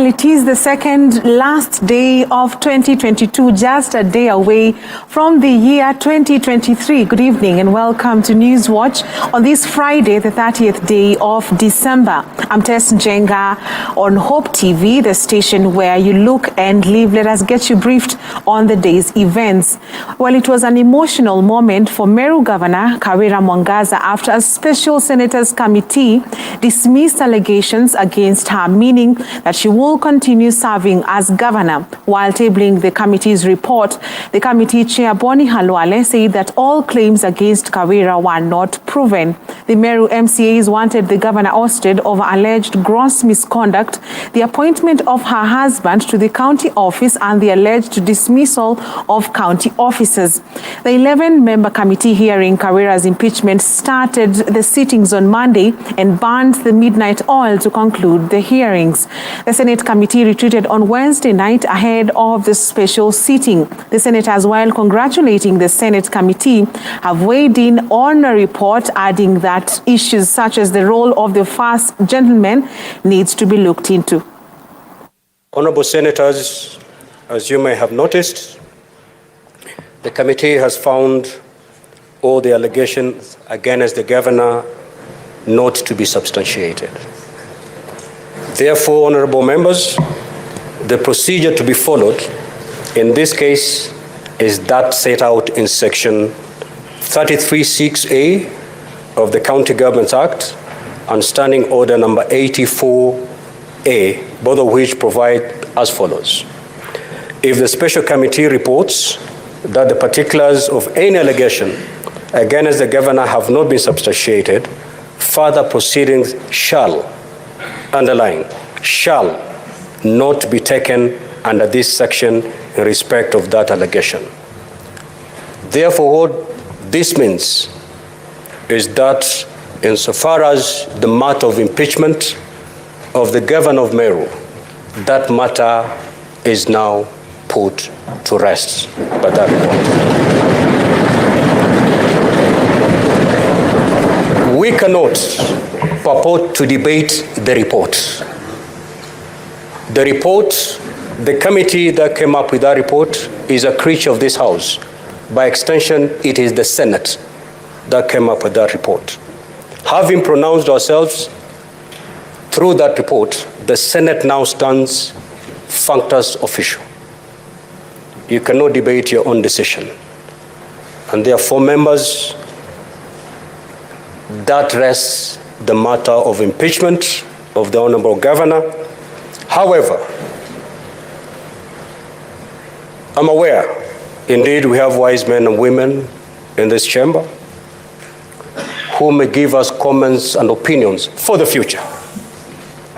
Well, it is the second last day of 2022, just a day away from the year 2023. Good evening and welcome to News Watch on this Friday, the 30th day of December. I'm Tess Njenga on Hope TV, the station where you look and live. Let us get you briefed on the day's events. Well, it was an emotional moment for Meru Governor Kawira Mwangaza after a special Senators Committee dismissed allegations against her, meaning that she will continue serving as governor. While tabling the committee's report, the committee chair Boni Halwale said that all claims against Kawira were not proven. The Meru MCAs wanted the governor ousted over alleged gross misconduct, the appointment of her husband to the county office, and the alleged dismissal of county officers. The 11-member committee hearing Kawira's impeachment started the sittings on Monday and burned the midnight oil to conclude the hearings. The Senate committee retreated on Wednesday night ahead of the special sitting. The senators, while congratulating the Senate committee, have weighed in on a report, adding that issues such as the role of the first gentleman needs to be looked into. Honorable Senators, as you may have noticed, the committee has found all the allegations against the governor not to be substantiated. Therefore, honorable members, the procedure to be followed in this case is that set out in section 33(6)(a) of the County Governments Act and Standing Order number 84(a), both of which provide as follows. If the special committee reports that the particulars of any allegation against the governor have not been substantiated, further proceedings shall, underline, shall not be taken under this section in respect of that allegation. Therefore, what this means is that insofar as the matter of impeachment of the governor of Meru, that matter is now put to rest by that report. We cannot purport to debate the report. The report, the committee that came up with that report is a creature of this House. By extension, it is the Senate that came up with that report. Having pronounced ourselves through that report, the Senate now stands functus official. You cannot debate your own decision. And therefore, members, that rests the matter of impeachment of the Honorable Governor. However, I'm aware, indeed, we have wise men and women in this chamber who may give us comments and opinions for the future,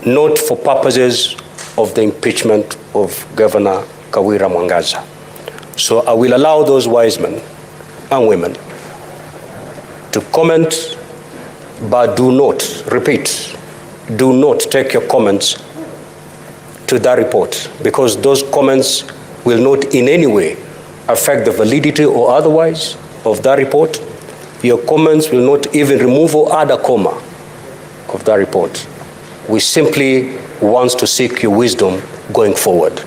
not for purposes of the impeachment of Governor Kawira Mwangaza. So I will allow those wise men and women to comment, but do not, repeat, do not take your comments to that report, because those comments will not in any way affect the validity or otherwise of that report. Your comments will not even remove or add a comma of that report. We simply want to seek your wisdom going forward.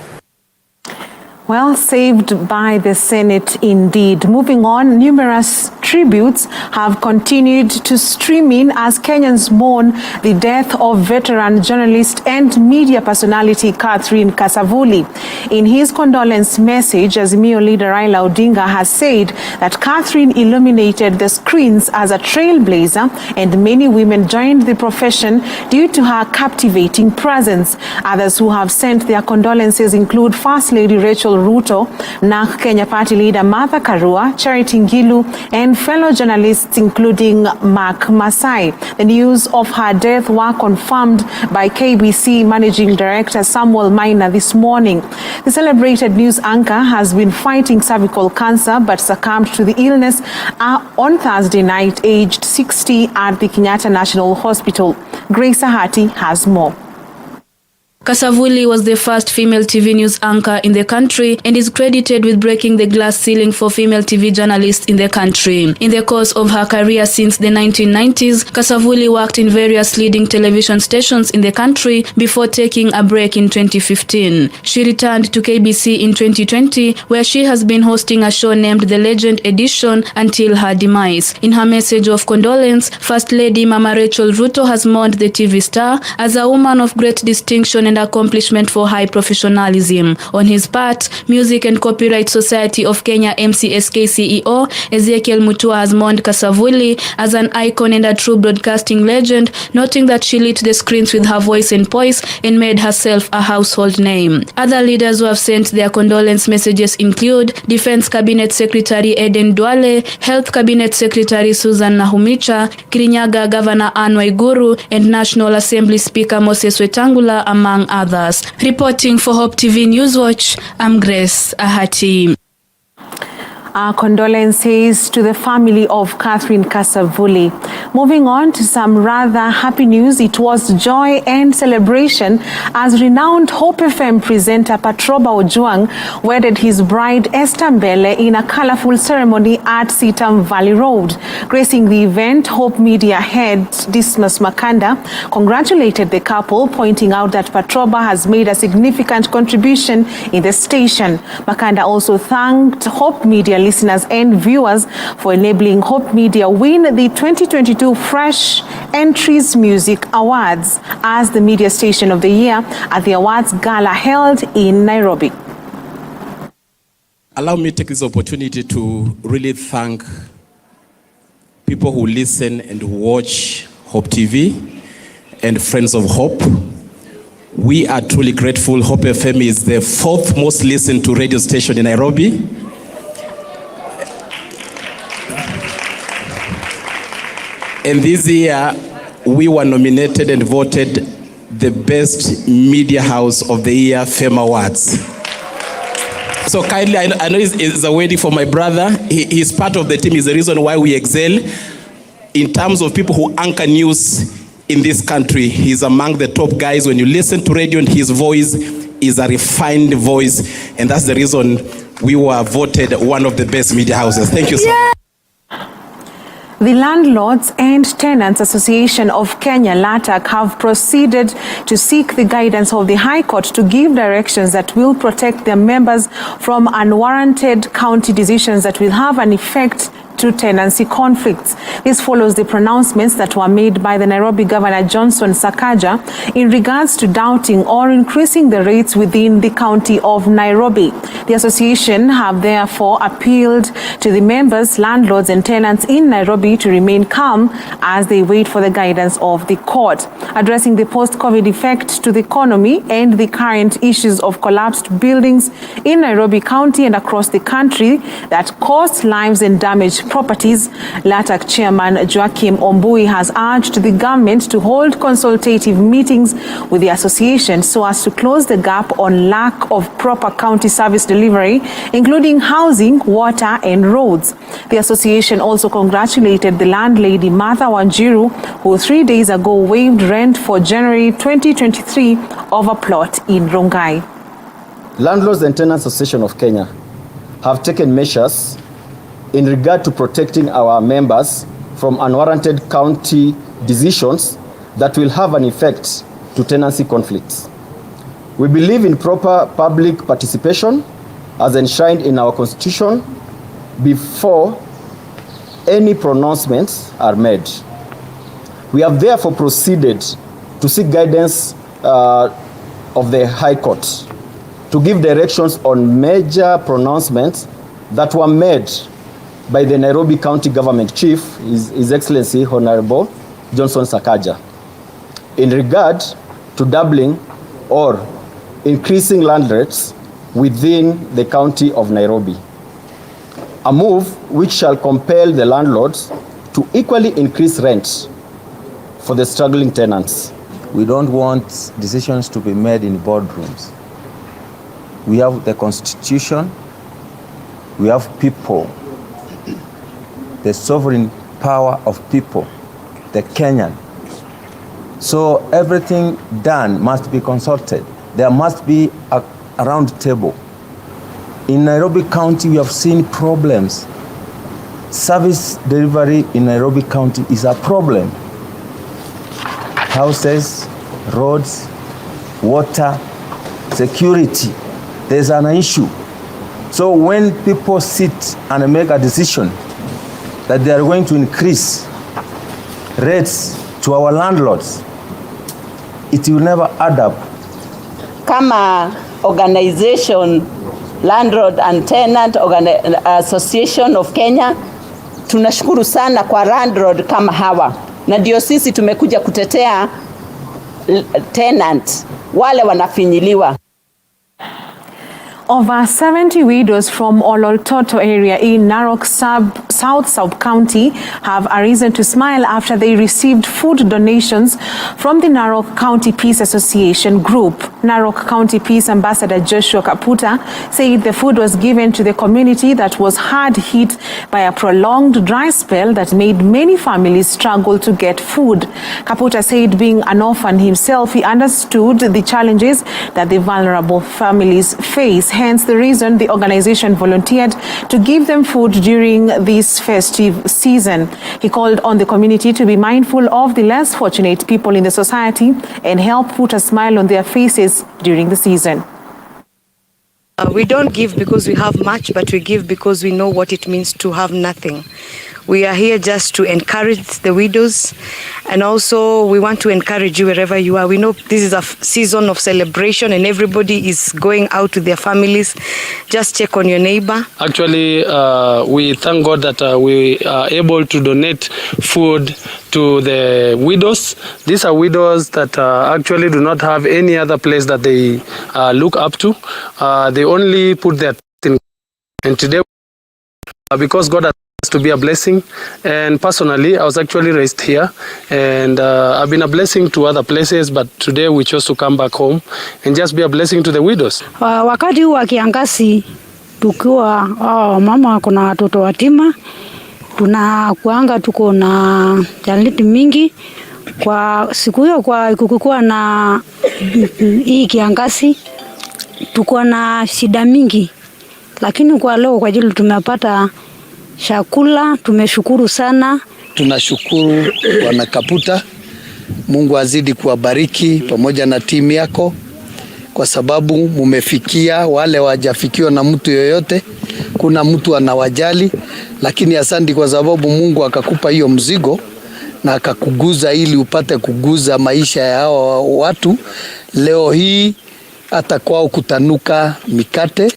Well, saved by the Senate indeed. Moving on, numerous tributes have continued to stream in as Kenyans mourn the death of veteran journalist and media personality Catherine Kasavuli. In his condolence message, Azimio leader Raila Odinga has said that Catherine illuminated the screens as a trailblazer, and many women joined the profession due to her captivating presence. Others who have sent their condolences include First Lady Rachel Ruto, NARC Kenya Party leader Martha Karua, Charity Ngilu, and fellow journalists including Mark Masai. The news of her death were confirmed by KBC Managing Director Samuel Maina this morning. The celebrated news anchor has been fighting cervical cancer but succumbed to the illness on Thursday night, aged 60, at the Kenyatta National Hospital. Grace Ahati has more. Kasavuli was the first female TV news anchor in the country and is credited with breaking the glass ceiling for female TV journalists in the country. In the course of her career since the 1990s, Kasavuli worked in various leading television stations in the country before taking a break in 2015. She returned to KBC in 2020, where she has been hosting a show named The Legend Edition until her demise. In her message of condolence, First Lady Mama Rachel Ruto has mourned the TV star as a woman of great distinction and accomplishment for high professionalism. On his part, Music and Copyright Society of Kenya MCSK CEO Ezekiel Mutua has mourned Kasavuli as an icon and a true broadcasting legend, noting that she lit the screens with her voice and poise and made herself a household name. Other leaders who have sent their condolence messages include Defense Cabinet Secretary Eden Duale, Health Cabinet Secretary Susan Nahumicha, Kirinyaga Governor Anne Waiguru, and National Assembly Speaker Moses Wetangula, among others. Reporting for Hope TV Newswatch, I'm Grace Ahati. Our condolences to the family of Catherine Kasavuli. Moving on to some rather happy news, it was joy and celebration as renowned Hope FM presenter Patroba Ojwang wedded his bride Esther Mbele in a colorful ceremony at Sitam Valley Road. Gracing the event, Hope Media head Dismas Makanda congratulated the couple, pointing out that Patroba has made a significant contribution in the station. Makanda also thanked Hope Media listeners and viewers for enabling Hope Media win the 2022 Fresh Entries Music Awards as the media station of the year at the awards gala held in Nairobi. Allow me to take this opportunity to really thank people who listen and watch Hope TV and Friends of Hope. We are truly grateful. Hope FM is the fourth most listened to radio station in Nairobi. And this year, we were nominated and voted the Best Media House of the Year Fame Awards. So kindly, I know it's a wedding for my brother. He's part of the team. He's the reason why we excel in terms of people who anchor news in this country. He's among the top guys. When you listen to radio, and his voice is a refined voice. And that's the reason we were voted one of the best media houses. Thank you so much. The Landlords and Tenants Association of Kenya, LATAC, have proceeded to seek the guidance of the High Court to give directions that will protect their members from unwarranted county decisions that will have an effect to tenancy conflicts. This follows the pronouncements that were made by the Nairobi Governor Johnson Sakaja in regards to doubting or increasing the rates within the county of Nairobi. The association have therefore appealed to the members, landlords and tenants in Nairobi to remain calm as they wait for the guidance of the court. Addressing the post-COVID effect to the economy and the current issues of collapsed buildings in Nairobi County and across the country that cost lives and damage properties, LATAC Chairman Joachim Ombui has urged the government to hold consultative meetings with the association so as to close the gap on lack of proper county service delivery, including housing, water and roads. The association also congratulated the landlady Martha Wanjiru, who 3 days ago waived rent for January 2023 of a plot in Rongai. Landlords and Tenants Association of Kenya have taken measures in regard to protecting our members from unwarranted county decisions that will have an effect to tenancy conflicts. We believe in proper public participation as enshrined in our Constitution before any pronouncements are made. We have therefore proceeded to seek guidance of the High Court to give directions on major pronouncements that were made by the Nairobi County Government Chief, His Excellency Honorable Johnson Sakaja, in regard to doubling or increasing land rates within the county of Nairobi. A move which shall compel the landlords to equally increase rent for the struggling tenants. We don't want decisions to be made in boardrooms. We have the Constitution, we have people, the sovereign power of people, the Kenyan. So everything done must be consulted. there must be a round table. In Nairobi County, we have seen problems. Service delivery in Nairobi County is a problem. Houses, roads, water, security, there's an issue. So when people sit and make a decision that they are going to increase rates to our landlords, it will never add up. Kama organization, Landlord and Tenant Association of Kenya, tunashukuru sana kwa landlord kama hawa. Na ndio sisi tumekuja kutetea tenant wale wanafinyiliwa. Over 70 widows from Ololtoto area in Narok South Sub-County have a reason to smile after they received food donations from the Narok County Peace Association group. Narok County Peace Ambassador Joshua Kaputa said the food was given to the community that was hard hit by a prolonged dry spell that made many families struggle to get food. Kaputa said being an orphan himself, he understood the challenges that the vulnerable families face. Hence the reason the organization volunteered to give them food during this festive season. He called on the community to be mindful of the less fortunate people in the society and help put a smile on their faces during the season. We don't give because we have much, but we give because we know what it means to have nothing. We are here just to encourage the widows, and also we want to encourage you wherever you are. We know this is a season of celebration and everybody is going out to their families. Just check on your neighbor. Actually, we thank God that we are able to donate food to the widows. These are widows that actually do not have any other place that they look up to. They only put their in. And today, because God has to be a blessing, and personally I was actually raised here, and I've been a blessing to other places, but today we chose to come back home and just be a blessing to the widows. Wakati wa kiangazi tukiwa mama kuna watoto yatima, tunakuanga tuko na chaneti mingi kwa siku hiyo, kwa kukua na hii kiangazi tuko na shida mingi, lakini kwa leo kwa ajili tumepata chakula, tumeshukuru sana. Tunashukuru Bwana Kaputa, Mungu azidi kuwabariki pamoja na timu yako, kwa sababu mumefikia wale wajafikiwa na mtu yoyote. Kuna mtu anawajali, lakini asante kwa sababu Mungu akakupa hiyo mzigo na akakuguza ili upate kuguza maisha ya hao watu. Leo hii hata kwao kutanuka mikate.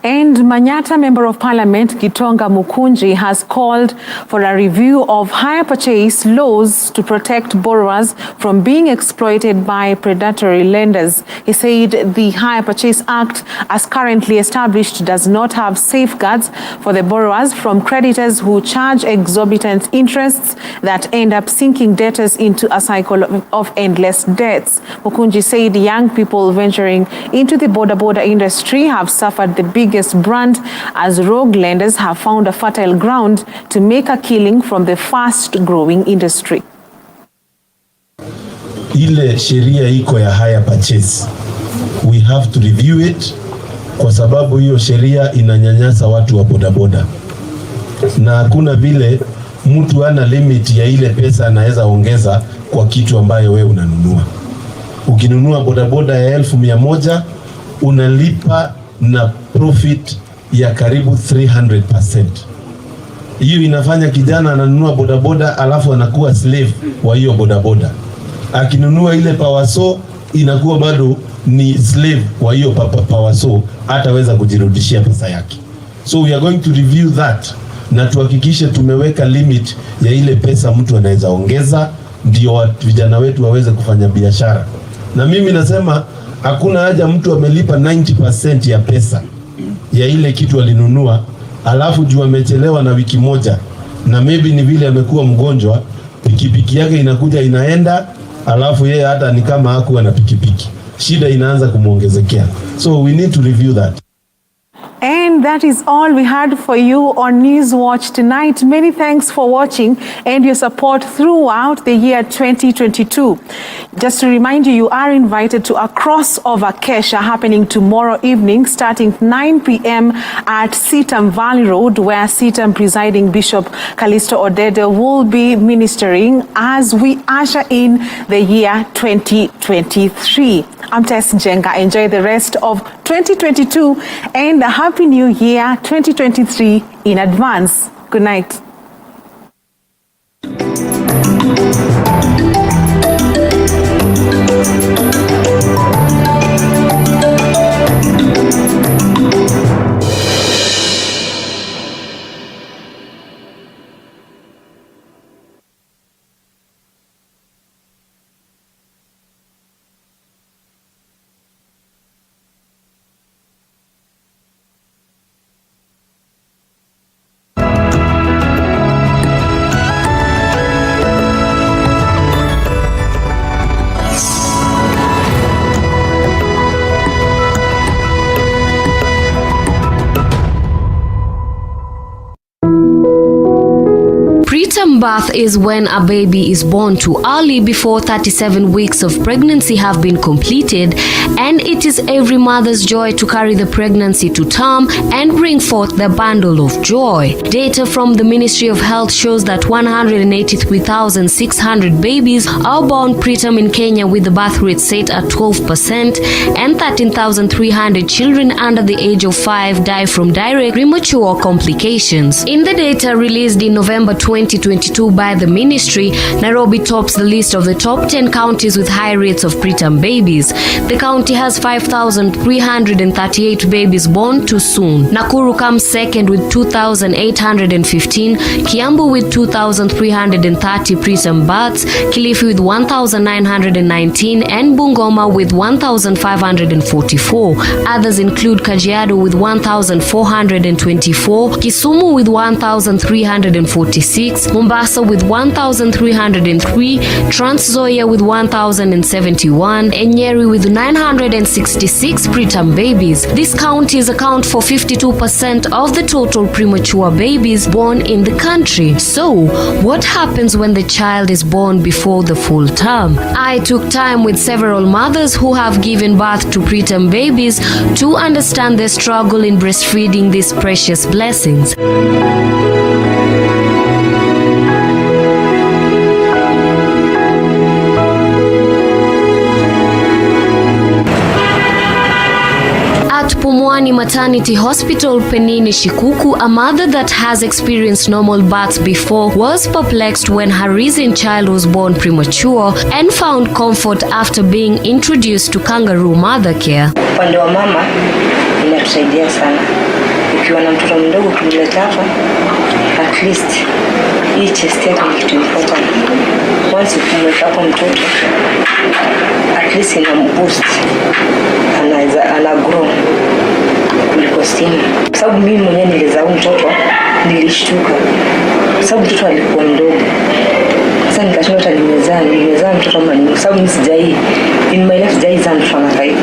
And Manyata Member of Parliament Gitonga Mukunji has called for a review of hire purchase laws to protect borrowers from being exploited by predatory lenders. He said the Hire Purchase Act, as currently established, does not have safeguards for the borrowers from creditors who charge exorbitant interests that end up sinking debtors into a cycle of endless debts. Mukunji said young people venturing into the border industry have suffered the biggest brand, as rogue lenders have found a fertile ground to make a killing from the fast-growing industry. Ile sheria iko ya hire purchase, we have to review it, kwa sababu hiyo sheria inanyanyasa watu wa bodaboda, na hakuna vile mtu ana limit ya ile pesa anaweza ongeza kwa kitu ambayo wewe unanunua. Ukinunua bodaboda ya 1,100 unalipa na profit ya karibu 300%. Hiyo inafanya kijana ananunua bodaboda alafu anakuwa slave wa hiyo bodaboda. Akinunua ile pawaso inakuwa bado ni slave wa hiyo pawaso, hataweza kujirudishia pesa yake. So we are going to review that na tuhakikishe tumeweka limit ya ile pesa mtu anaweza ongeza, ndio vijana wetu waweze kufanya biashara. Na mimi nasema hakuna haja mtu amelipa 90% ya pesa ya ile kitu alinunua, alafu juu amechelewa na wiki moja, na maybe ni vile amekuwa mgonjwa, pikipiki yake inakuja inaenda, alafu yeye hata ni kama hakuwa na pikipiki, shida inaanza kumuongezekea. So we need to review that. And that is all we had for you on News Watch tonight. Many thanks for watching and your support throughout the year 2022. Just to remind you, you are invited to a crossover Kesha happening tomorrow evening starting 9 p.m. at Sitam Valley Road, where Sitam presiding Bishop Callisto Odede will be ministering as we usher in the year 2023. I'm Tess Njenga. Enjoy the rest of 2022 and a Happy New Year 2023 in advance. Good night. Preterm birth is when a baby is born too early before 37 weeks of pregnancy have been completed, and it is every mother's joy to carry the pregnancy to term and bring forth the bundle of joy. Data from the Ministry of Health shows that 183,600 babies are born preterm in Kenya, with the birth rate set at 12%, and 13,300 children under the age of 5 die from direct premature complications. In the data released in November 2022 by the ministry, Nairobi tops the list of the top 10 counties with high rates of preterm babies. The county has 5,338 babies born too soon. Nakuru comes second with 2,815, Kiambu with 2,330 preterm births, Kilifi with 1,919, and Bungoma with 1,544. Others include Kajiado with 1,424, Kisumu with 1,346, Mombasa with 1,303, Trans Nzoia with 1,071, and Nyeri with 966 preterm babies. These counties account for 52% of the total premature babies born in the country. So, what happens when the child is born before the full term? I took time with several mothers who have given birth to preterm babies to understand the struggle in breastfeeding these precious blessings. Pumwani Maternity Hospital, Penini Shikuku, a mother that has experienced normal births before, was perplexed when her recent child was born premature and found comfort after being introduced to kangaroo mother care. Upande wa mama inatusaidia sana. Ukiwa na mtoto mdogo kumleta hapa, at least hii chest yake ni kitu important. Once ukimleta hapa mtoto, at least inamboost, ana grow kuliko stimu. Kwa sababu mimi mwenyewe nilizaa mtoto, nilishtuka. Kwa sababu mtoto alikuwa mdogo. Sasa nikashindwa hata nimezaa mtoto kama nini. Kwa sababu mimi sijai, in my life sijai zaa mtoto kama hivi.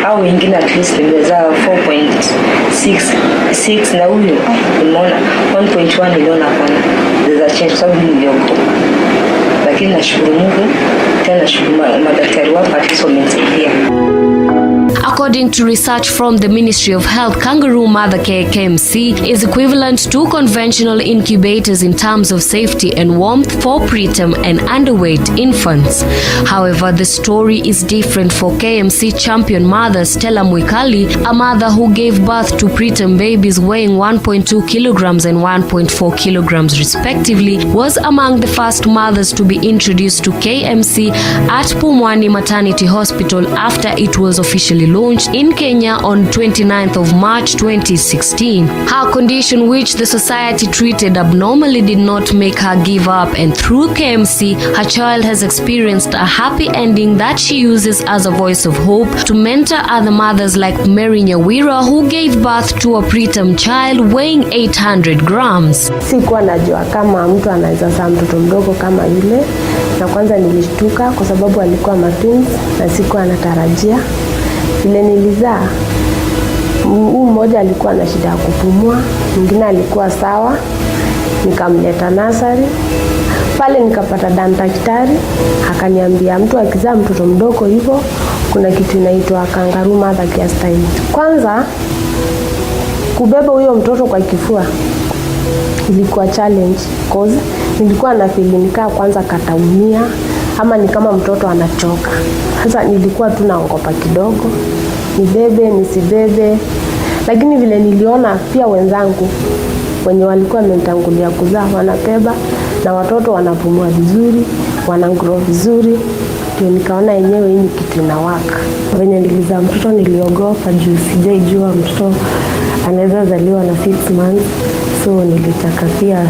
Au wengine at least nimezaa 4.6 na huyu nimeona 1.1 niliona hapana. There's a change, sababu mimi niliogopa. Lakini nashukuru Mungu, tena nashukuru madaktari wako at least wamenisaidia. According to research from the Ministry of Health, kangaroo mother care KMC is equivalent to conventional incubators in terms of safety and warmth for preterm and underweight infants. However, the story is different for KMC champion mother Stella Mwikali, a mother who gave birth to preterm babies weighing 1.2 kilograms and 1.4 kilograms respectively, was among the first mothers to be introduced to KMC at Pumwani Maternity Hospital after it was officially launched in Kenya on 29th of March 2016. Her condition, which the society treated abnormally, did not make her give up, and through KMC, her child has experienced a happy ending that she uses as a voice of hope to mentor other mothers like Mary Nyawira, who gave birth to a preterm child weighing 800 grams. Sikuwa najua kama mtu anaweza zaa mtoto mdogo kama yule, na kwanza nilishtuka kwa sababu alikuwa twins na sikuwa natarajia. Vile nilizaa Huu mmoja alikuwa na shida ya kupumua, mwingine alikuwa sawa. Nikamleta nasari. Pale nikapata daktari, akaniambia mtu akizaa mtoto mdogo hivyo kuna kitu inaitwa kangaroo mother care style. Kwanza kubeba huyo mtoto kwa kifua ilikuwa challenge cause nilikuwa na feeling nikaa kwanza kataumia ama ni kama mtoto anachoka. Sasa nilikuwa tu naogopa kidogo, nibebe nisibebe, lakini vile niliona pia wenzangu wenye walikuwa wamenitangulia kuzaa wanabeba na watoto wanapumua vizuri, wanagrow vizuri, ndio nikaona yenyewe hii ni kitu inawaka. Venye nilizaa mtoto niliogopa juu sijaijua mtoto anaweza zaliwa na 6 months, so nilitaka pia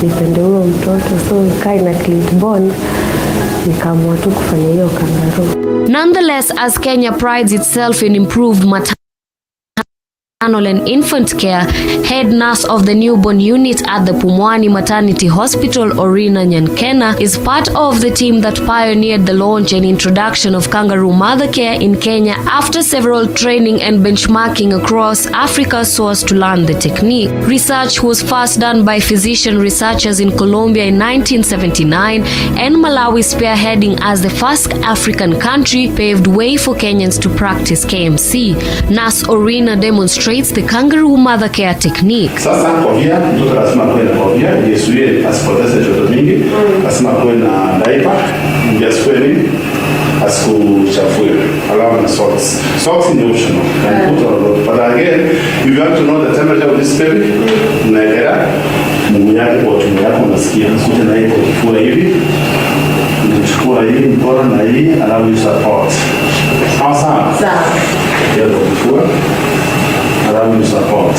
nipende huyo mtoto, so kai na click bond nikaamua tu kufanya hiyo kangaroo. Nonetheless, as Kenya prides itself in improved maternal and infant care, head nurse of the newborn unit at the Pumwani Maternity Hospital, Orina Nyankena, is part of the team that pioneered the launch and introduction of kangaroo mother care in Kenya after several training and benchmarking across Africa so as to learn the technique. Research was first done by physician researchers in Colombia in 1979, and Malawi, spearheading as the first African country, paved way for Kenyans to practice KMC. Nurse Orina demonstrates the kangaroo mother care technique. Sasa kofia, mtoto lazima kuwe na kofia, yesuie asipoteze joto mingi, lazima kuwe na diaper, ndio asikuwe nini, asikuchafue, alafu na socks. Socks ni optional, can put on road. But again, if you want to know the temperature of this baby, unaekera mguu yake kwa tumbo yako unasikia, sute na hii kwa kifua hivi, unachukua hii mkono na hii, alafu you support. Sawa sawa? Sawa. Ndio kwa kifua. Around you support.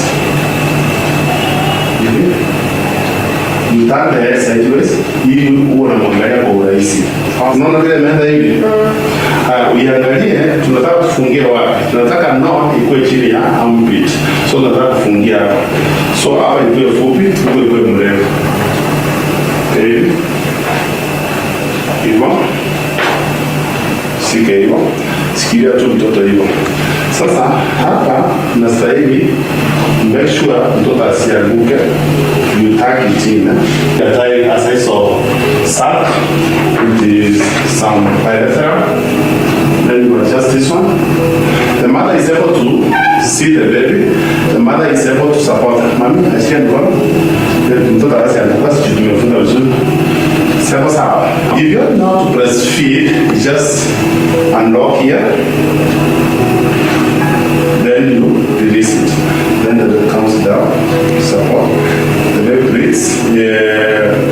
You turn the head sideways, ili uwe unamwangalia kwa urahisi. Unaona vile imeenda hivi? Uiangalie, tunataka tufungie wapi? Tunataka knot ikuwe chini ya armpit. So tunataka kufungia hapa. So hapa ikuwe fupi, ikuwe mrefu. Hivi. Hivyo. Sika hivyo. Sikilia tu mtoto hivyo. Sasa hapa nastahili make sure mtoto asianguke, you tag it in. You tie a size of sack with some pyrethrum. Then you adjust this one. The mother is able to see the baby. The mother is able to support. Mami, asianguka. Mtoto asianguka, sisi tumefunga vizuri. If you don't know how to breastfeed, just unlock here. Then you release it. Then the baby comes down, support. The baby breathes,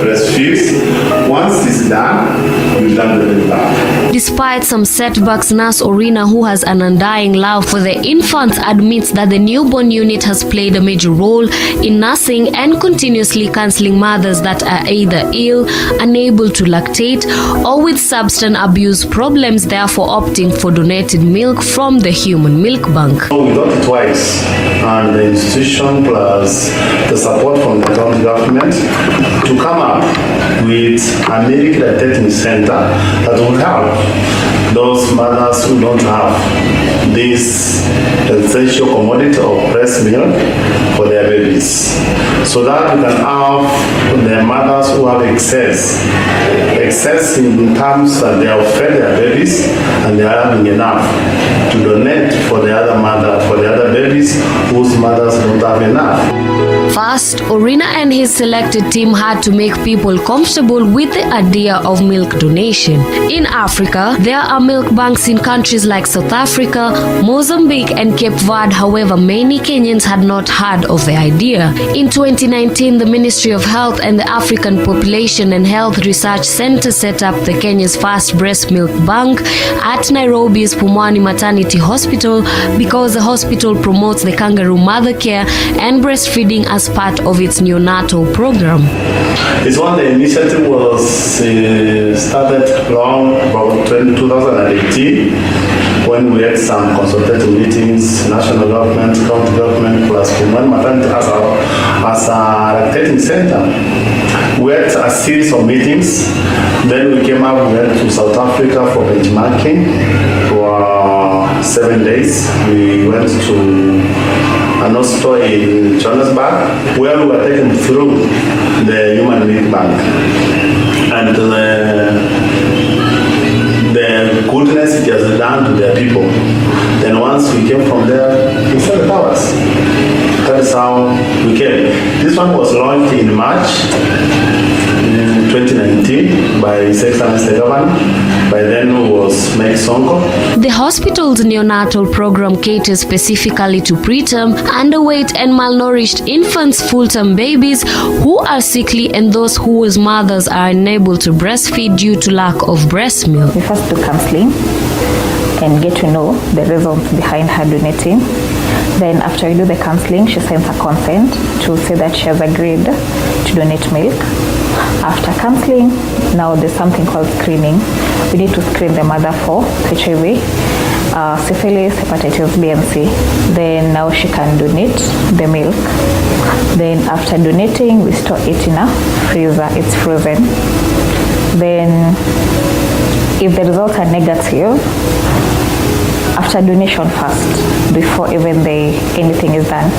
breastfeeds. Once it's done, you turn the baby back. Despite some setbacks, Nurse Orina, who has an undying love for the infants, admits that the newborn unit has played a major role in nursing and continuously counseling mothers that are either ill, unable to lactate, or with substance abuse problems, therefore opting for donated milk from the human milk bank. We got it twice, and the institution plus the support from the county government to come up with a milk lactating center that will help those mothers who don't have this essential commodity of breast milk for their babies, so that we can have the mothers who have excess in terms that they have fed their babies and they are having enough to donate for the other mother, for the other babies whose mothers don't have enough. First, Orina and his selected team had to make people comfortable with the idea of milk donation. In Africa, there are milk banks in countries like South Africa, Mozambique, and Cape Verde. However, many Kenyans had not heard of the idea. In 2019, the Ministry of Health and the African Population and Health Research Center set up the Kenya's first breast milk bank at Nairobi's Pumwani Maternity Hospital because the hospital promotes the kangaroo mother care and breastfeeding as part of its neonatal program. This one, the initiative was started around about 2018 when we had some consultative meetings, national government, county government, plus Pumwani Maternity as as a lactating center, we had a series of meetings. Then we came up, we went to South Africa for benchmarking for 7 days. We went to an hospital in Johannesburg where we were taken through the human milk bank. And the goodness it has done to their people. Then once we came from there, we saw the powers. That is how we came. This one was launched in March 2019 by His Excellency the Governor. By then it was Mike Sonko. The hospital's neonatal program caters specifically to preterm, underweight and malnourished infants, full-term babies who are sickly and those whose mothers are unable to breastfeed due to lack of breast milk. We first do counseling and get to know the reasons behind her donating. Then after we do the counseling, she sends her consent to say that she has agreed to donate milk. After counseling, now there's something called screening. We need to screen the mother for HIV, syphilis, hepatitis B and C. Then now she can donate the milk. Then after donating, we store it in a freezer. It's frozen. Then if the results are negative, after donation first, before even anything is done,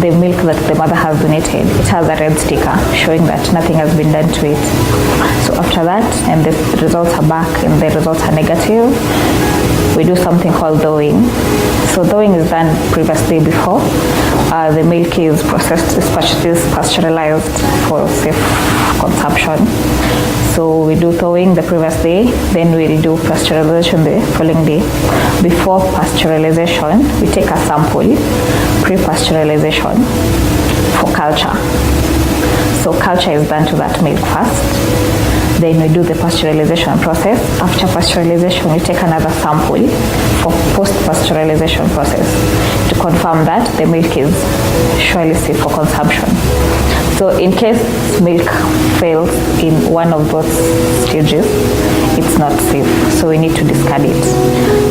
the milk that the mother has donated, it has a red sticker showing that nothing has been done to it. So after that, and the results are back and the results are negative, we do something called thawing. So thawing is done previously before. The milk is processed, is pasteurized for safe consumption. So we do thawing the previous day, then we'll do pasteurization the following day. Before pasteurization, we take a sample, pre-pasteurization, for culture. So culture is done to that milk first. Then we do the pasteurization process. After pasteurization, we take another sample for post-pasteurization process to confirm that the milk is surely safe for consumption. So in case milk fails in one of those stages, it's not safe. So we need to discard it.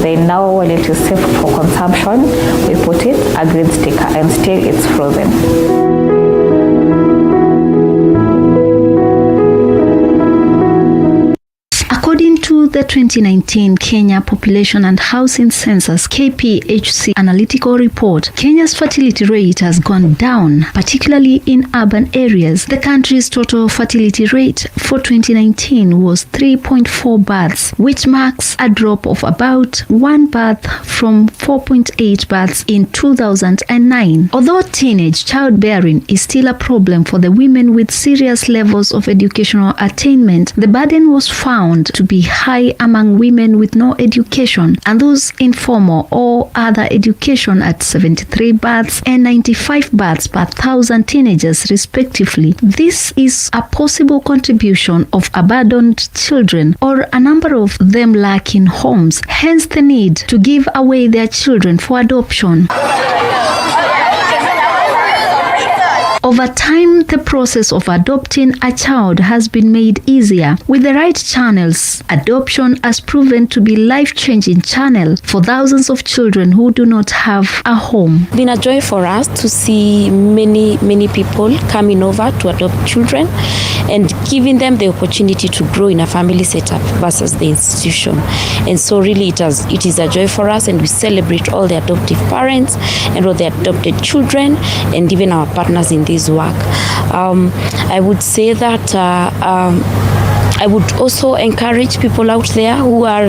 Then now when it is safe for consumption, we put it a green sticker and still it's frozen. According to the 2019 Kenya Population and Housing Census KPHC analytical report, Kenya's fertility rate has gone down, particularly in urban areas. The country's total fertility rate for 2019 was 3.4 births, which marks a drop of about 1 birth from 4.8 births in 2009. Although teenage childbearing is still a problem for the women with serious levels of educational attainment, the burden was found to be high among women with no education and those in formal or other education at 73 births and 95 births per 1,000 teenagers respectively. This is a possible contribution of abandoned children or a number of them lacking homes, hence the need to give away their children for adoption. Over time, the process of adopting a child has been made easier. With the right channels, adoption has proven to be a life-changing channel for thousands of children who do not have a home. It's been a joy for us to see many people coming over to adopt children and giving them the opportunity to grow in a family setup versus the institution. And so really it is a joy for us, and we celebrate all the adoptive parents and all the adopted children and even our partners in this work. I would say that I would also encourage people out there who are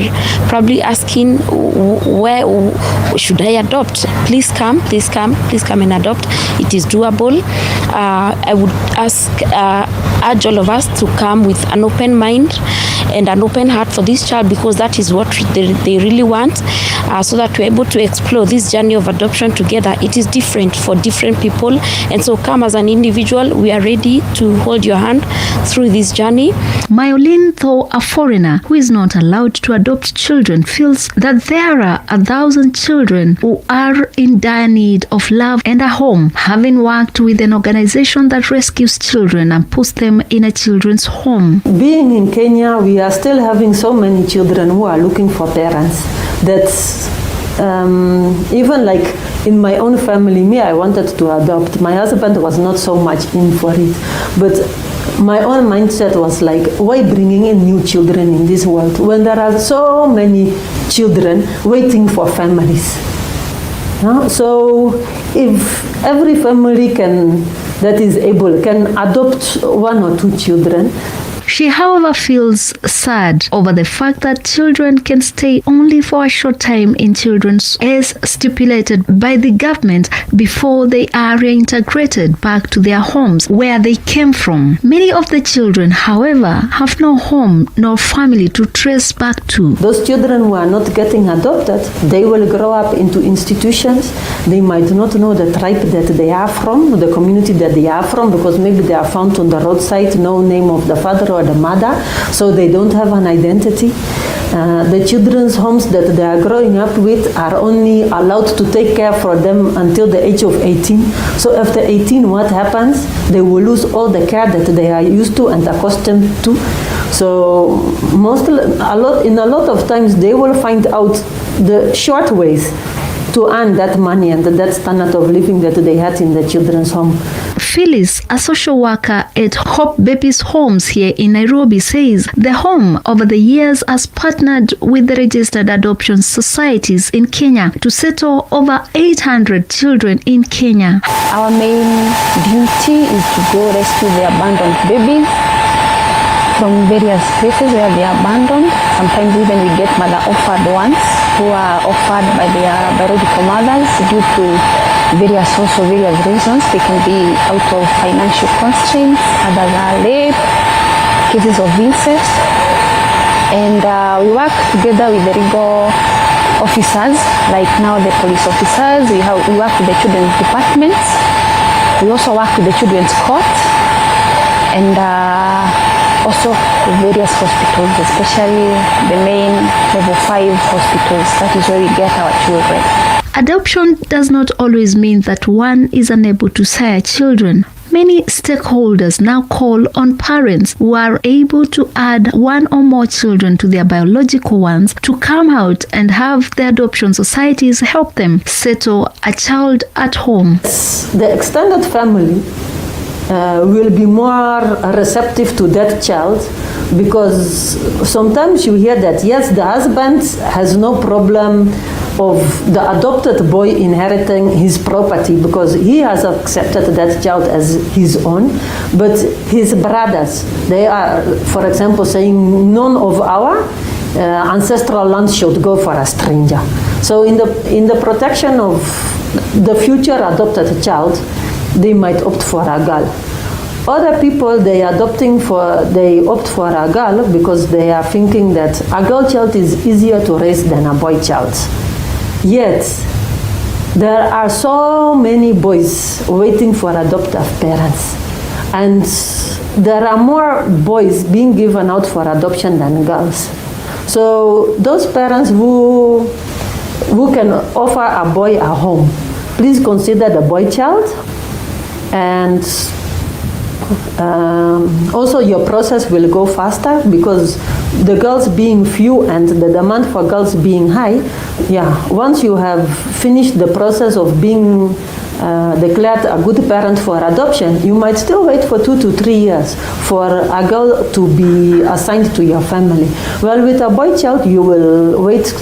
probably asking, where should I adopt? Please come and adopt. It is doable. I would urge all of us to come with an open mind and an open heart for this child, because that is what they really want, so that we're able to explore this journey of adoption together. It is different for different people, and so come as an individual. We are ready to hold your hand through this journey. Myolin, though a foreigner who is not allowed to adopt children, feels that there are 1,000 children who are in dire need of love and a home, having worked with an organization that rescues children and puts them in a children's home. Being in Kenya, we are still having so many children who are looking for parents. That's even like in my own family, I wanted to adopt. My husband was not so much in for it, but my own mindset was like, why bringing in new children in this world when there are so many children waiting for families? So if every family that is able can adopt 1 or 2 children. She, however, feels sad over the fact that children can stay only for a short time in children's as stipulated by the government before they are reintegrated back to their homes where they came from. Many of the children, however, have no home nor family to trace back to. Those children who are not getting adopted, they will grow up into institutions. They might not know the tribe that they are from, the community that they are from, because maybe they are found on the roadside, no name of the father or the mother, so they don't have an identity. The children's homes that they are growing up with are only allowed to take care for them until the age of 18. So after 18, what happens? They will lose all the care that they are used to and accustomed to. So in a lot of times, they will find out the short ways to earn that money and that standard of living that they had in the children's home. Phyllis, a social worker at Hope Babies Homes here in Nairobi, says the home over the years has partnered with the registered adoption societies in Kenya to settle over 800 children in Kenya. Our main duty is to go rescue the abandoned babies from various places where they are abandoned. Sometimes even we get mother offered ones who are offered by their biological mothers due to various reasons. They can be out of financial constraints, others are rape, cases of incest. And we work together with the legal officers, like now the police officers. We work with the children's departments. We also work with the children's court and also various hospitals, especially the main level 5 hospitals. That is where we get our children. Adoption does not always mean that one is unable to sire children. Many stakeholders now call on parents who are able to add 1 or more children to their biological ones to come out and have the adoption societies help them settle a child at home. The extended family will be more receptive to that child, because sometimes you hear that, yes, the husband has no problem of the adopted boy inheriting his property because he has accepted that child as his own, but his brothers, they are, for example, saying none of our ancestral land should go for a stranger. So in the protection of the future adopted child, they might opt for a girl. Other people, they opt for a girl because they are thinking that a girl child is easier to raise than a boy child. Yet, there are so many boys waiting for adoptive parents, and there are more boys being given out for adoption than girls. So those parents who can offer a boy a home, please consider the boy child. And also your process will go faster because the girls being few and the demand for girls being high, once you have finished the process of being declared a good parent for adoption, you might still wait for 2 to 3 years for a girl to be assigned to your family. Well, with a boy child, you will wait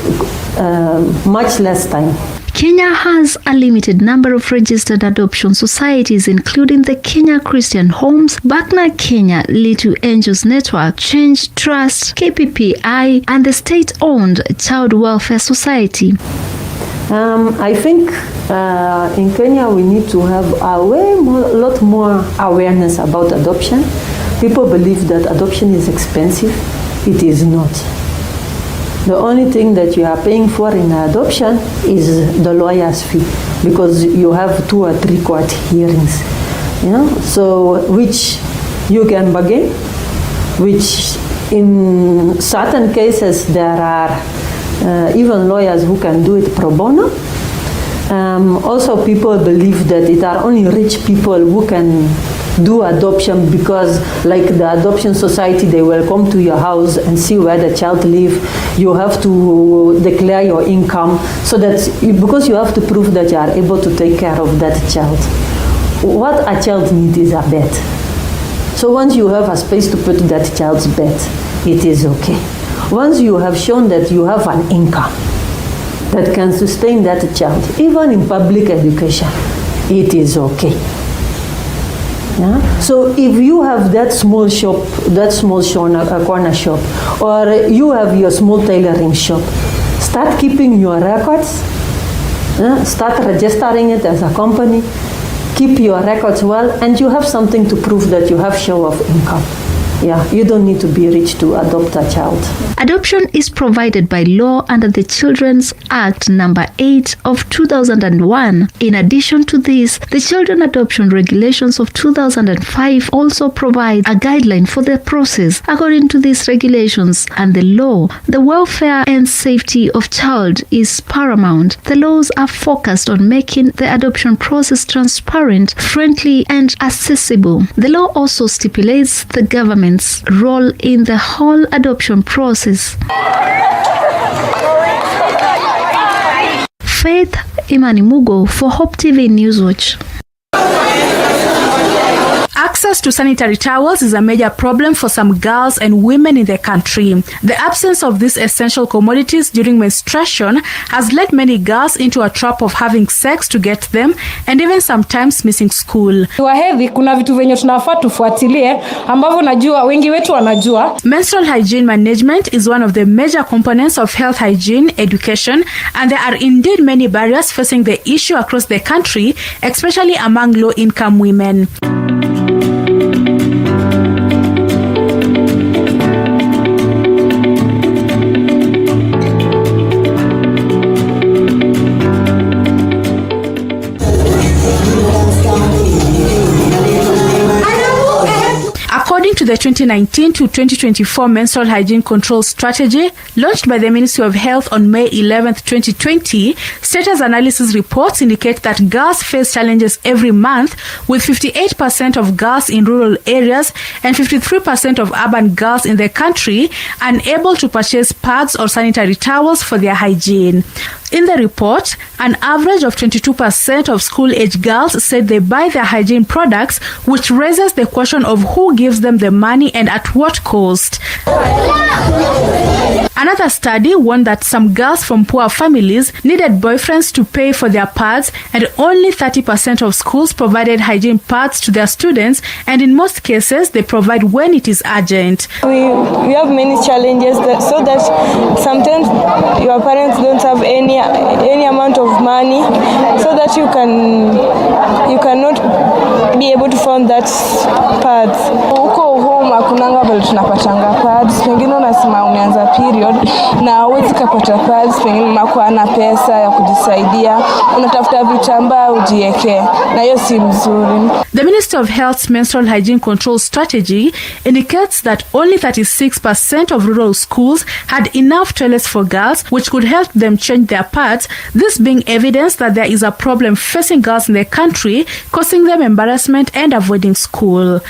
much less time. Kenya has a limited number of registered adoption societies, including the Kenya Christian Homes, Bakna Kenya, Little Angels Network, Change Trust, KPPI, and the state-owned Child Welfare Society. I think in Kenya we need to have a lot more awareness about adoption. People believe that adoption is expensive. It is not. The only thing that you are paying for in adoption is the lawyer's fee, because you have 2 or 3 court hearings, so which you can bargain, which in certain cases there are even lawyers who can do it pro bono. Also, people believe that it are only rich people who can do adoption, because like the adoption society, they will come to your house and see where the child lives. You have to declare your income, so that because you have to prove that you are able to take care of that child. What a child needs is a bed. So once you have a space to put that child's bed, it is okay. Once you have shown that you have an income that can sustain that child, even in public education, it is okay. Yeah? So if you have that small shop, corner shop, or you have your small tailoring shop, start keeping your records, start registering it as a company, keep your records well, and you have something to prove that you have show of income. Yeah, you don't need to be rich to adopt a child. Adoption is provided by law under the Children's Act number 8 of 2001. In addition to this, the Children Adoption Regulations of 2005 also provide a guideline for the process. According to these regulations and the law, the welfare and safety of child is paramount. The laws are focused on making the adoption process transparent, friendly, and accessible. The law also stipulates the government's role in the whole adoption process. Faith Imanimugo for Hope TV Newswatch. Access to sanitary towels is a major problem for some girls and women in the country. The absence of these essential commodities during menstruation has led many girls into a trap of having sex to get them and even sometimes missing school. Kwa hedhi kuna vitu venye tunafaa tufuatilie ambavyo najua wengi wetu wanajua. Menstrual hygiene management is one of the major components of health hygiene education, and there are indeed many barriers facing the issue across the country, especially among low-income women. According to the 2019 to 2024 menstrual hygiene control strategy launched by the Ministry of Health on May 11, 2020, status analysis reports indicate that girls face challenges every month, with 58% of girls in rural areas and 53% of urban girls in the country unable to purchase pads or sanitary towels for their hygiene. In the report, an average of 22% of school-age girls said they buy their hygiene products, which raises the question of who gives them the money and at what cost. Another study warned that some girls from poor families needed boyfriends to pay for their pads, and only 30% of schools provided hygiene pads to their students, and in most cases they provide when it is urgent. We have many challenges so that sometimes your parents don't have any amount of money, so that you cannot be able to find that pads. Huko home hakunanga vile tunapatanga pads. Pengine unasema umeanza period na huwezi kupata pads, pengine mama hana pesa ya kujisaidia, unatafuta vitambaa ujiweke, na hiyo si mzuri. The Ministry of Health's menstrual hygiene control strategy indicates that only 36% of rural schools had enough toilets for girls, which could help them change their pads, this being evidence that there is a problem facing girls in the country, causing them embarrassment and avoiding school.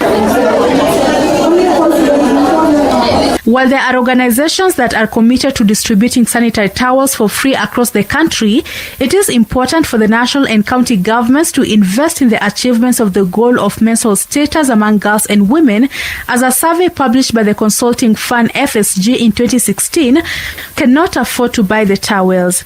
While there are organizations that are committed to distributing sanitary towels for free across the country, it is important for the national and county governments to invest in the achievements of the goal of menstrual status among girls and women, as a survey published by the consulting firm FSG in 2016 cannot afford to buy the towels.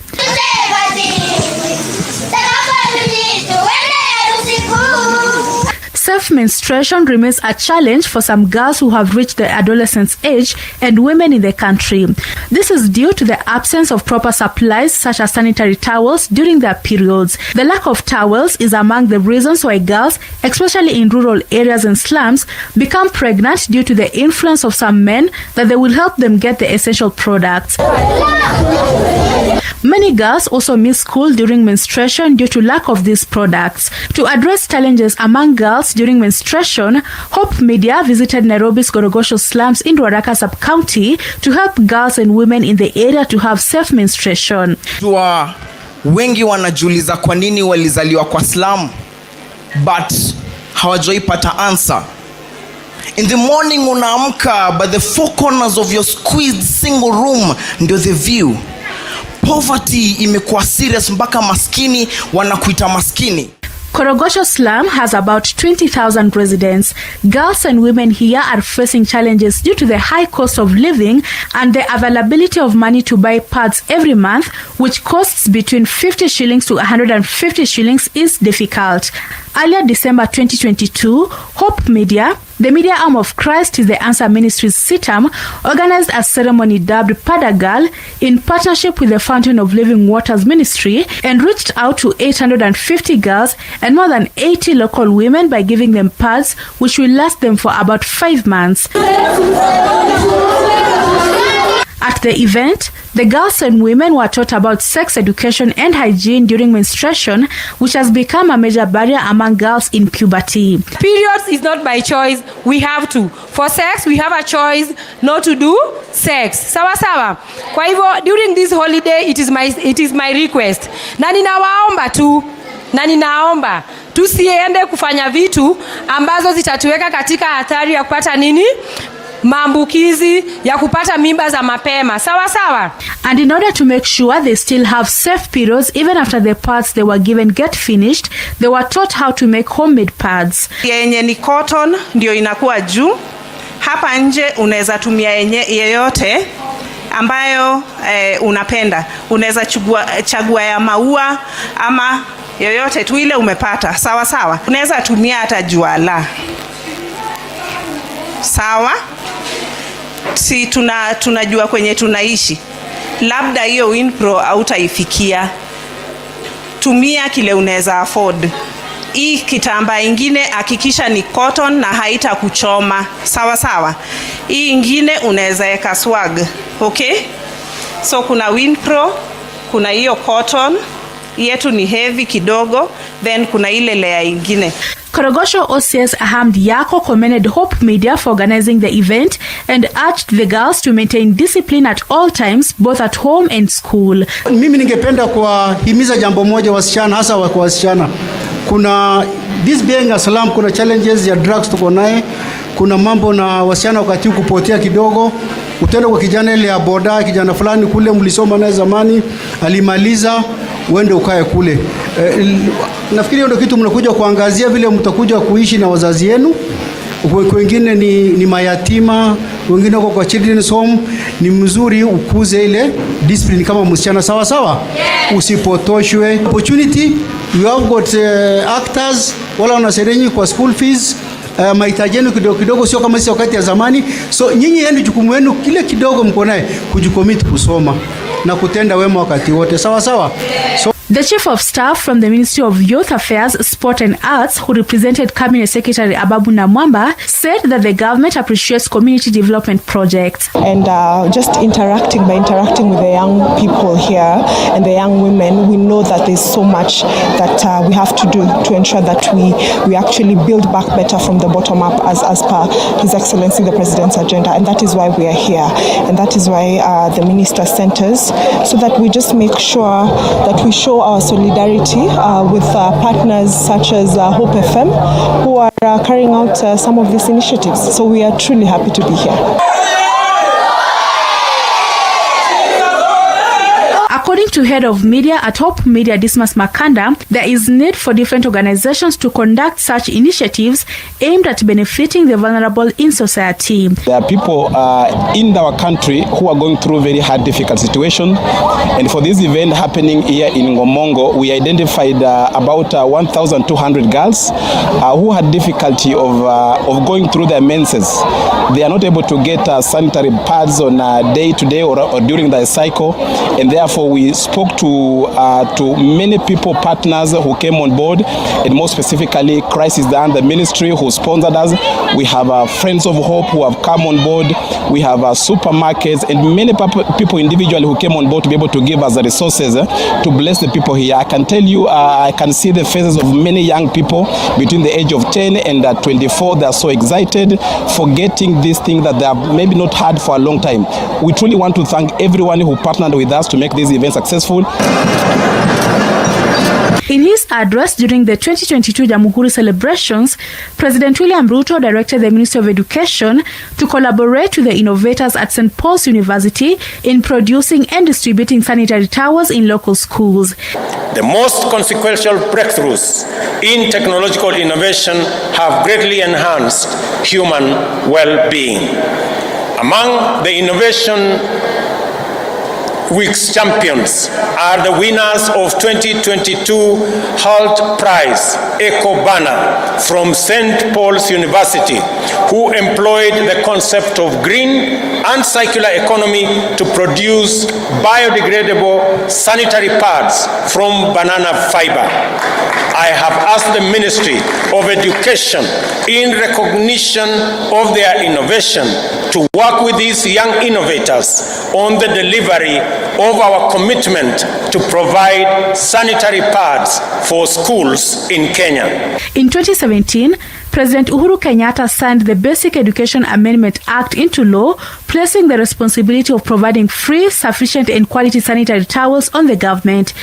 Self-menstruation remains a challenge for some girls who have reached the adolescence age and women in the country. This is due to the absence of proper supplies such as sanitary towels during their periods. The lack of towels is among the reasons why girls, especially in rural areas and slums, become pregnant due to the influence of some men that they will help them get the essential products. Many girls also miss school during menstruation due to lack of these products. To address challenges among girls during menstruation, Hope Media visited Nairobi's Gorogosho slums in Ruaraka sub-county to help girls and women in the area to have safe menstruation. Wengi wanajiuliza kwa nini walizaliwa kwa slum, but hawajaipata answer. In the morning unaamka, but the four corners of your squeezed single room ndio the view. Poverty imekuwa serious mpaka maskini wanakuita maskini. Korogosho slum has about 20,000 residents. Girls and women here are facing challenges due to the high cost of living and the availability of money to buy pads every month, which costs between 50 shillings to 150 shillings is difficult. Earlier December 2022, Hope Media, the media arm of Christ is the Answer Ministries CITAM, organized a ceremony dubbed Padagal in partnership with the Fountain of Living Waters Ministry and reached out to 850 girls and more than 80 local women by giving them pads which will last them for about 5 months. At the event, the girls and women were taught about sex education and hygiene during menstruation, which has become a major barrier among girls in puberty. Periods is not by choice, we have to. For sex, we have a choice not to do sex. Sawa sawa. Kwa hivyo, during this holiday, it is my request. Na ninaomba tusiende kufanya vitu ambazo zitatuweka katika hatari ya kupata nini? Maambukizi ya kupata mimba za mapema. Sawa sawa. And in order to make sure they still have safe periods even after the pads they were given get finished, they were taught how to make homemade pads. Yenye ni cotton ndio inakuwa juu. Hapa nje unaweza tumia yeyote ambayo unapenda. Unaweza chagua ya maua ama yoyote tu ile umepata. Sawa sawa. Unaweza tumia hata juala. Sawa? Si tunajua kwenye tunaishi. Labda hiyo Winpro hautaifikia. Tumia kile unaweza afford. Hii kitambaa ingine hakikisha ni cotton na haita kuchoma. Sawa sawa. Hii ingine unaweza weka swag. Okay? So kuna Winpro, kuna hiyo cotton, yetu ni heavy kidogo, then kuna ile layer ingine. Korogosho OCS Ahmed Yako commended Hope Media for organizing the event and urged the girls to maintain discipline at all times, both at home and school. Mimi ningependa kuwahimiza jambo moja wasichana, hasa kwa wasichana. Kuna this being a slum, kuna challenges ya drugs tuko naye. Kuna mambo na wasichana wakati kupotea kidogo. Utenda kwa kijana ile ya boda, kijana fulani kule mlisoma naye zamani, alimaliza, uende ukae kule. Nafikiri ndio kitu mnakuja kuangazia vile mtakuja kuishi na wazazi yenu. Wengine ni mayatima, wengine wako kwa children's home. Ni mzuri ukuze ile discipline kama msichana. Sawa sawa? Usipotoshwe. Opportunity, you have got actors wala wanaserenyi kwa school fees. Mahitaji yenu kidogo sio kama sisi wakati ya zamani. So nyinyi yenu jukumu yenu kile kidogo mko naye kujikomit kusoma na kutenda wema wakati wote. Sawa sawa? So the Chief of Staff from the Ministry of Youth Affairs, Sport and Arts, who represented Cabinet Secretary Ababu Namwamba, said that the government appreciates community development projects. And just by interacting with the young people here and the young women, we know that there's so much that we have to do to ensure that we actually build back better from the bottom up as per His Excellency the President's agenda. And that is why we are here. And that is why the Minister sent us, so that we just make sure that we show our solidarity with partners such as Hope FM, who are carrying out some of these initiatives. So we are truly happy to be here. According to Head of Media at Hope Media, Dismas Makanda, there is need for different organizations to conduct such initiatives aimed at benefiting the vulnerable in society. There are people in our country who are going through very hard, difficult situation. And for this event happening here in Ngomongo, we identified about 1,200 girls who had difficulty of going through their menses. They are not able to get sanitary pads on a day-to-day or during their cycle, and therefore we spoke to many people, partners who came on board, and more specifically Christ is the ministry who sponsored us. We have Friends of Hope who have come on board. We have supermarkets and many people individually who came on board to be able to give us the resources to bless the people here. I can tell you, I can see the faces of many young people between the age of 10 and 24. They are so excited for getting this thing that they have maybe not had for a long time. We truly want to thank everyone who partnered with us to make this event successful. In his address during the 2022 Jamhuri celebrations, President William Ruto directed the Ministry of Education to collaborate with the innovators at St. Paul's University in producing and distributing sanitary towels in local schools. The most consequential breakthroughs in technological innovation have greatly enhanced human well-being. Among the Innovation Week's champions are the winners of 2022 HALT Prize Eco Banner from St. Paul's University, who employed the concept of green and circular economy to produce biodegradable sanitary pads from banana fiber. I have asked the Ministry of Education, in recognition of their innovation, to work with these young innovators on the delivery of our commitment to provide sanitary pads for schools in Kenya. In 2017, President Uhuru Kenyatta signed the Basic Education Amendment Act into law, placing the responsibility of providing free, sufficient and quality sanitary towels on the government.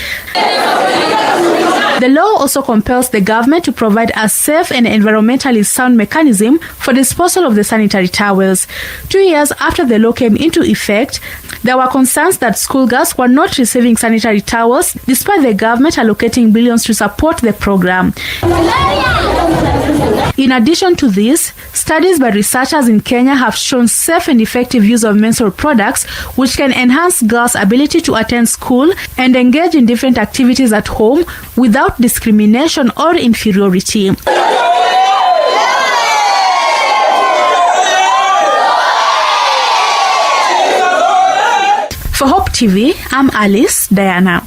The law also compels the government to provide a safe and environmentally sound mechanism for disposal of the sanitary towels. 2 years after the law came into effect, there were concerns that schoolgirls were not receiving sanitary towels despite the government allocating billions to support the program. In addition to this, studies by researchers in Kenya have shown safe and effective use of menstrual products, which can enhance girls' ability to attend school and engage in different activities at home without discrimination or inferiority. For Hope TV, I'm Alice Diana.